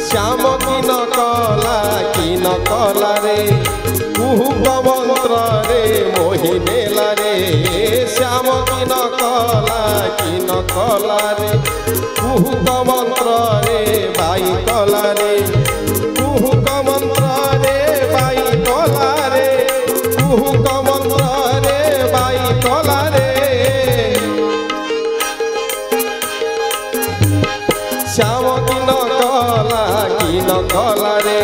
श्याम की न कला रे कुहुक मंत्र रे मोहि नेला रे श्याम की न कला रे कुहुक मंत्र रे बाई कला रे कुहुक मंत्र रे बाई कला रे कुहुक मंत्र रे बाई कला रे श्याम की न कला रे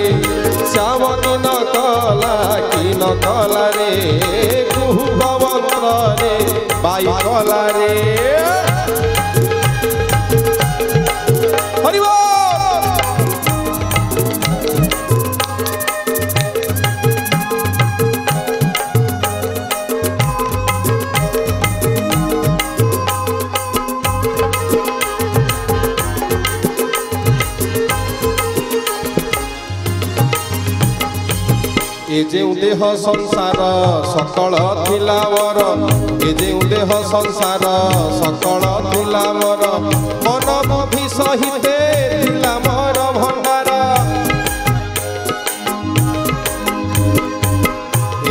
श्याम की न कला रे कुहुक मंत्र रे बाई कला रे हरि बोल। ए जो देह संसार सकल थिला मोर ए जो देह संसार सकल थिला मोर मन बुद्धि सहित थिला मोर भंडार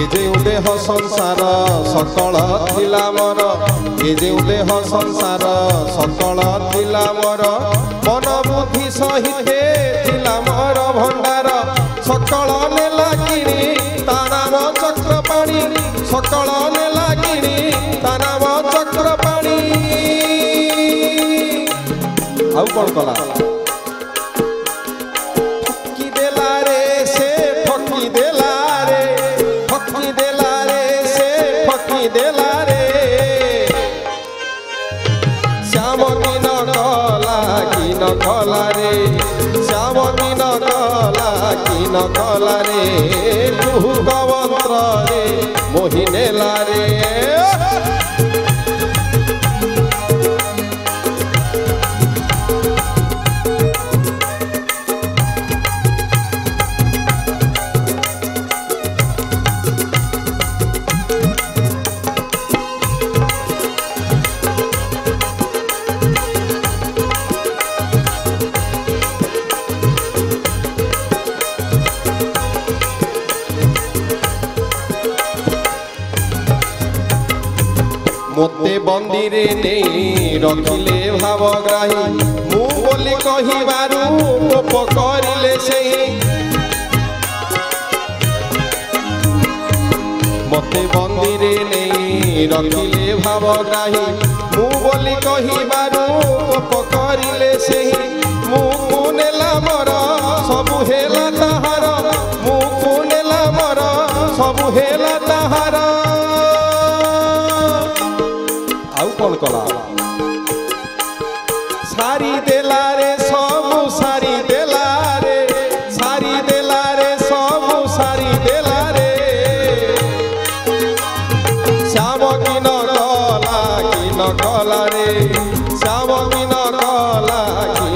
ए जो देह संसार सकल थिला मोर ए जो देह संसार सकल थिला मोर मन बुद्धि सहित थिला मोर भंडार सकल नेला किणी ता नाम चक्रपाणी सकल नेला किणी ता नाम चक्रपाणी आउ कौन कला ठकी देला रे से ठकी देला रे ठकी देला रे से ठकी देला रे श्याम की न कला रे श्याम की न कला रे कुहुक मंत्र रे मोहि नेला रे मोते बंदी रे नहीं रखिले भावग्राही मु बोली कहिबारु कोप करिले सेही मोते बंदी रे नहीं रखिले भावग्राही मु बोली कहिबारु कोप करिले सेही मु कुनेला मोर सबु हेला ताहार मु कुनेला मोर सबु हेला ताहार कौन कला सारी देला रे सबु सारी देला रे सबु सारी देला रे श्याम की न कला रे श्याम की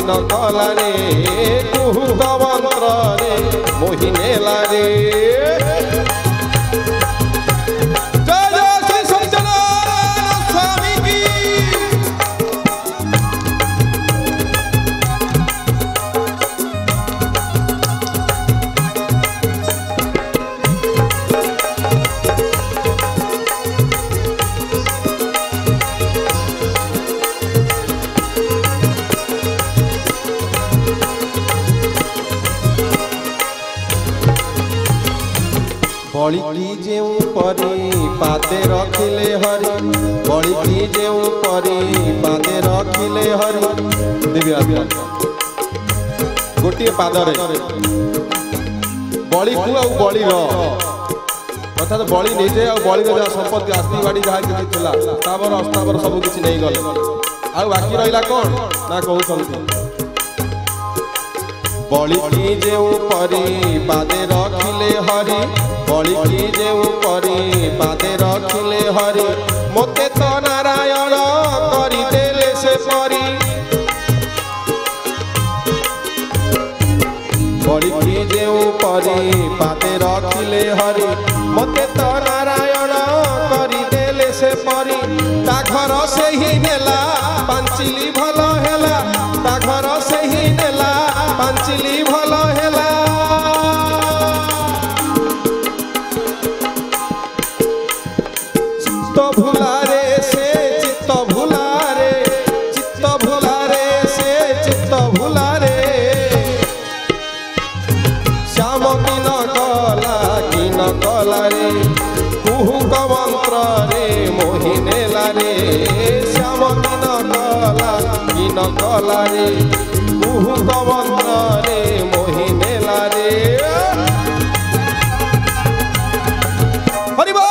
न कला रे कुहुक मंत्र रे मोहि नेला रे बड़ी की जेऊ परी पाते रखिले हरि बड़ी की जेऊ परी पाते रखिले हरि देवी आज्ञा गोटे पादरे बड़ी को आ बड़ी अर्थात बड़ी नहीं जाए और बड़ी जहाँ संपत्ति आस्ती बाड़ी जहाँ किसी थिला स्थावर अस्थावर सब किसी नहीं गले आ बाकी रहा कौन ना कहते बड़ी की जेऊ परी पादे रखिले हरि बड़ी की जेऊ परी पादे रखिले हरि मोते तो नारायण करी देले से परी बड़ी की जेऊ परी पादे रखिले हरि मोते तो नारायण से ही नेला पांचिली भल हेला ता घर से ही नेला पांचिली भल हेला चित्त भुला रे से चित्त भुला रे चित्त भुला रे से चित्त भुला रे श्याम की न कला रे कुहुक मंत्र रे मोहिने लारे श्याम की न कला रे कुहुक मंत्र रे मोहिने लारे हरि बोल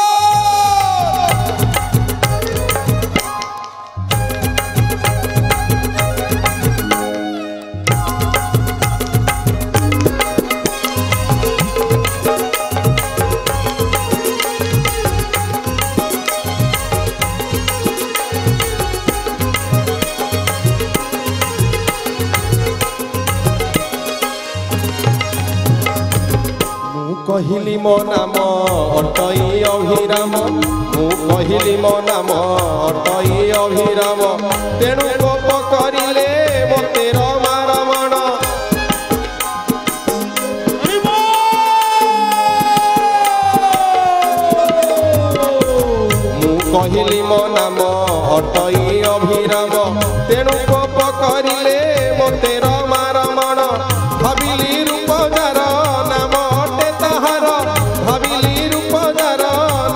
कहिली मो नाम अटई अभिराम मु कहिली मो नाम अटई अभिराम तेणु कोप करिले मते रमा रमण मु कहिली मो नाम अटई अभिराम तेणु कोप करिले मते रमा रमण भाविली रूप जार नाम भाविली रूप जार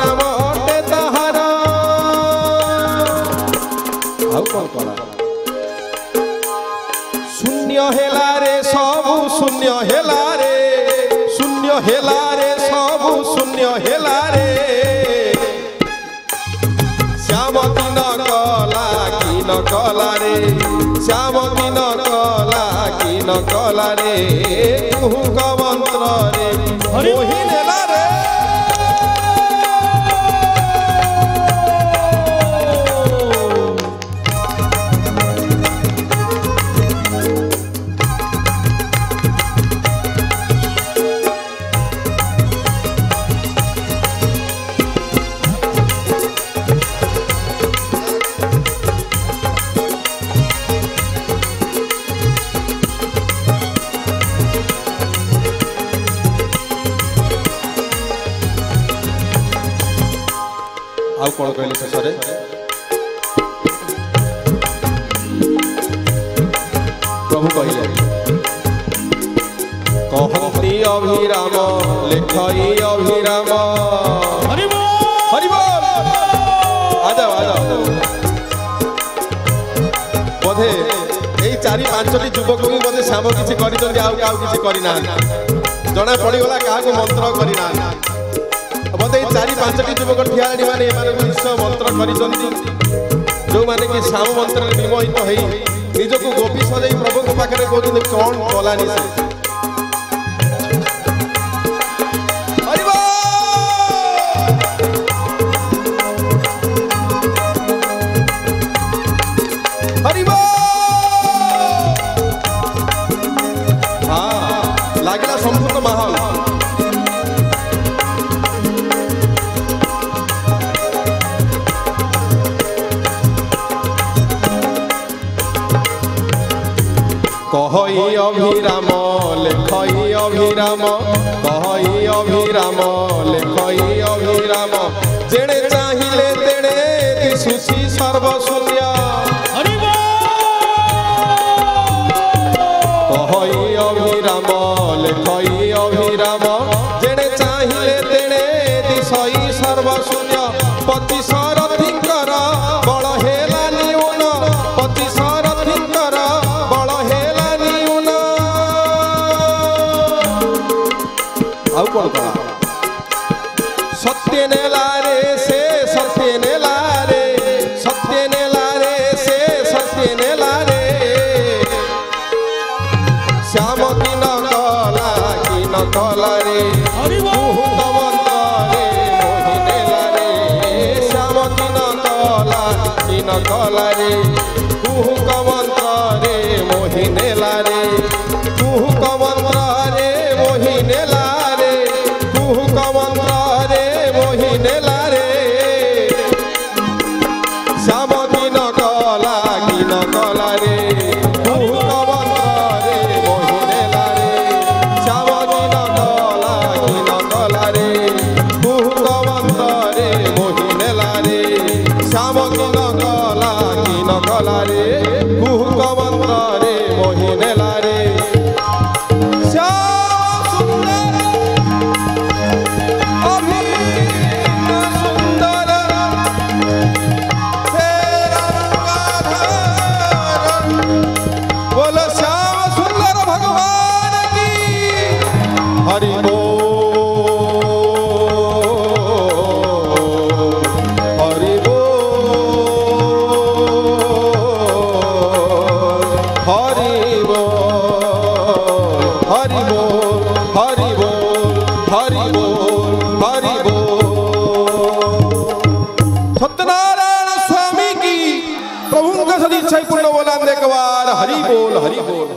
नाम अटे ताहार शून्य हेला रे सबु शून्य हेला रे शून्य हेला रे सबु शून्य हेला रे श्याम की न कला रे श्याम की न कला रे कुहुक मंत्र रे मोहिने लारे आउ कौन कहले शेषे प्रभु कहले कहती अभिराम लेखई अभिराम हरि बोल आ जाओ बोधे यही 4-5टी युवक भी बोधे श्याम किसी करना जना पड़गला क्या मंत्र करना बोधे 4-5टी युवक ठियाड़ी मैंने मंत्र कर जो मैंने कि श्याम मंत्र विमोहित हो निजक गोपी सजाई प्रभु को पाखे कहते कौन कलानी से हाँ लगला संपूर्ण माहौल कहई अभिराम लेखई अभिराम कहई अभिराम लेखई अभिराम जेणे चाहिए तेणे दिशुची सर्वशून्य कहई अभिराम लेखई अभिराम जेणे चाहिए तेणे दिशई सर्वशून्य पति सारथिंकर बल हेला निउन पति सारथिंकर बल हेला निउन आउ कौन कला सत्य नेला रे से सत्य नेला रे सत्य नेला रे से सत्य नेला रे श्याम की न कला रे कुहुक मंत्र रे मोहिने लारे श्याम की न कला रे कुहुक मंत्र रे मोहिने लारे कुहुक मंत्र रे मोहिने लारे कुहुक मंत्र रे मोहिने लारे श्याम की हरि बोल हरि बोल हरि बोल हरि बोल हरि बोल हरि बोल हरि बोल। सत्यनारायण स्वामी की प्रभु का सदी पूर्ण बोला एक बार हरि बोल हरि बोल।